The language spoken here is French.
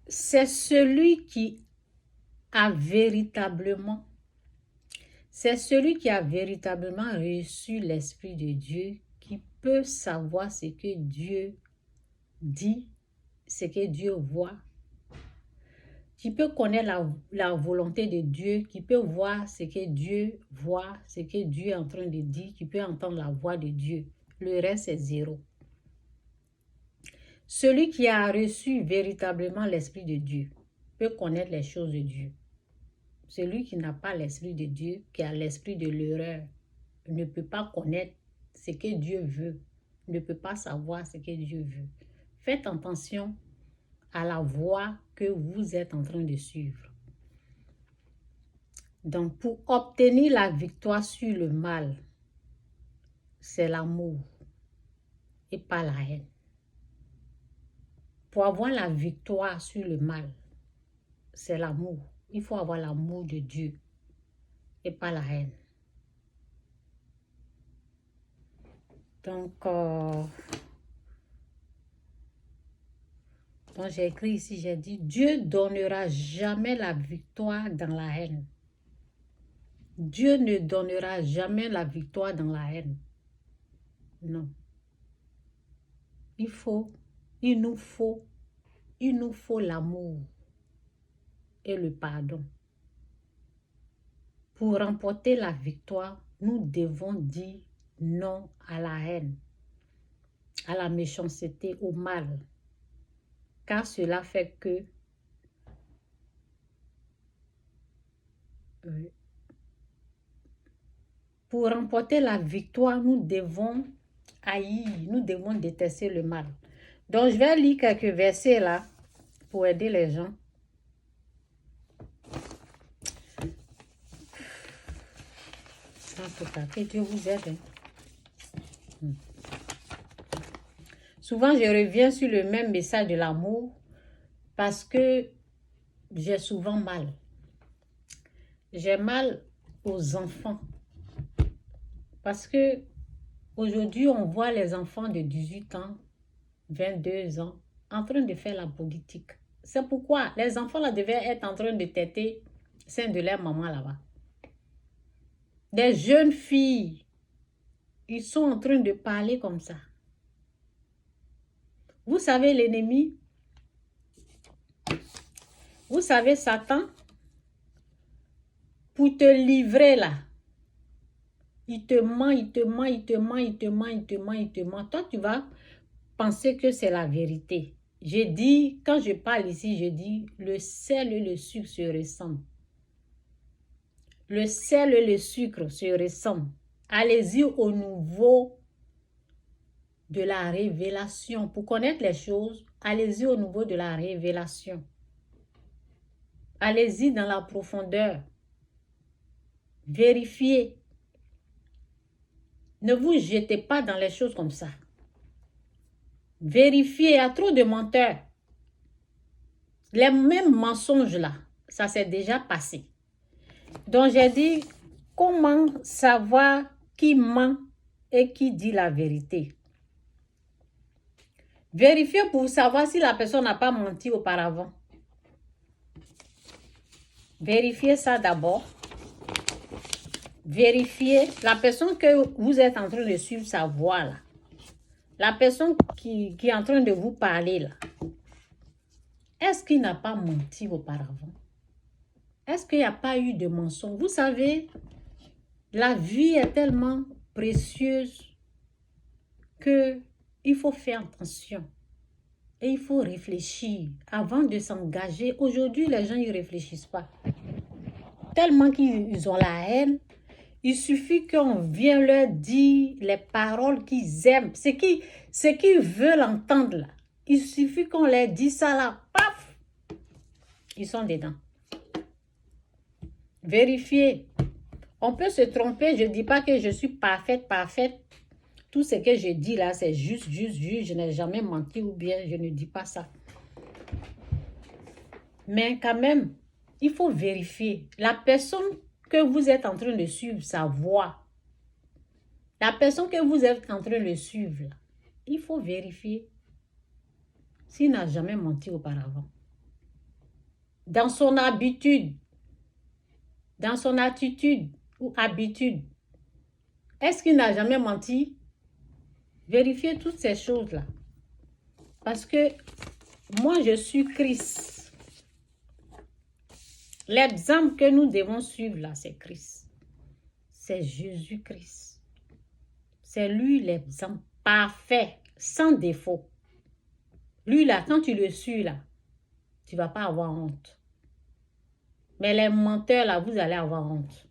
c'est celui qui a véritablement reçu l'Esprit de Dieu qui peut savoir ce que Dieu dit, ce que Dieu voit, qui peut connaître la volonté de Dieu, qui peut voir ce que Dieu voit, ce que Dieu est en train de dire, qui peut entendre la voix de Dieu. Le reste est zéro. Celui qui a reçu véritablement l'Esprit de Dieu peut connaître les choses de Dieu. Celui qui n'a pas l'Esprit de Dieu, qui a l'esprit de l'erreur, ne peut pas connaître ce que Dieu veut, ne peut pas savoir ce que Dieu veut. Faites attention à la voie que vous êtes en train de suivre. Donc, pour obtenir la victoire sur le mal, c'est l'amour et pas la haine. Pour avoir la victoire sur le mal, c'est l'amour. Il faut avoir l'amour de Dieu et pas la haine. Donc j'ai écrit ici, j'ai dit, Dieu donnera jamais la victoire dans la haine. Dieu ne donnera jamais la victoire dans la haine. Non. Il nous faut l'amour et le pardon. Pour remporter la victoire, nous devons dire non à la haine, à la méchanceté, au mal. Car cela fait que pour remporter la victoire, nous devons haïr, nous devons détester le mal. Donc, je vais lire quelques versets là pour aider les gens. En tout cas, que Dieu vous aide. Souvent, je reviens sur le même message de l'amour parce que j'ai souvent mal. J'ai mal aux enfants. Parce que aujourd'hui, on voit les enfants de 18 ans, 22 ans, en train de faire la politique. C'est pourquoi les enfants là devaient être en train de têter sein de leur maman là-bas. Des jeunes filles, ils sont en train de parler comme ça. Vous savez l'ennemi, vous savez Satan, pour te livrer là, il te ment, il te ment, il te ment, il te ment, il te ment, il te ment. Toi, tu vas penser que c'est la vérité. Je dis, quand je parle ici, je dis, le sel et le sucre se ressemblent. Le sel et le sucre se ressemblent. Allez-y au niveau de la révélation. Pour connaître les choses, allez-y au niveau de la révélation. Allez-y dans la profondeur. Vérifiez. Ne vous jetez pas dans les choses comme ça. Vérifiez, il y a trop de menteurs. Les mêmes mensonges là, ça s'est déjà passé. Donc j'ai dit, comment savoir qui ment et qui dit la vérité? Vérifiez pour savoir si la personne n'a pas menti auparavant. Vérifiez ça d'abord. Vérifiez la personne que vous êtes en train de suivre sa voix là. La personne qui est en train de vous parler là. Est-ce qu'il n'a pas menti auparavant? Est-ce qu'il n'y a pas eu de mensonge? Vous savez, la vie est tellement précieuse que il faut faire attention. Et il faut réfléchir avant de s'engager. Aujourd'hui, les gens ne réfléchissent pas. Tellement qu'ils ont la haine. Il suffit qu'on vienne leur dire les paroles qu'ils aiment. Ce qu'ils veulent entendre là. Il suffit qu'on leur dise ça là. Paf! Ils sont dedans. Vérifiez. On peut se tromper. Je ne dis pas que je suis parfaite. Tout ce que je dis là, c'est juste. Je n'ai jamais menti ou bien je ne dis pas ça. Mais quand même, il faut vérifier. La personne que vous êtes en train de suivre, sa voix. La personne que vous êtes en train de suivre, là, il faut vérifier s'il n'a jamais menti auparavant. dans son habitude, dans son attitude ou habitude. Est-ce qu'il n'a jamais menti? Vérifiez toutes ces choses-là. Parce que moi, je suis Christ. L'exemple que nous devons suivre là, c'est Christ. C'est Jésus-Christ. C'est lui l'exemple parfait, sans défaut. Lui là, quand tu le suis là, tu ne vas pas avoir honte. Mais les menteurs là, vous allez avoir honte.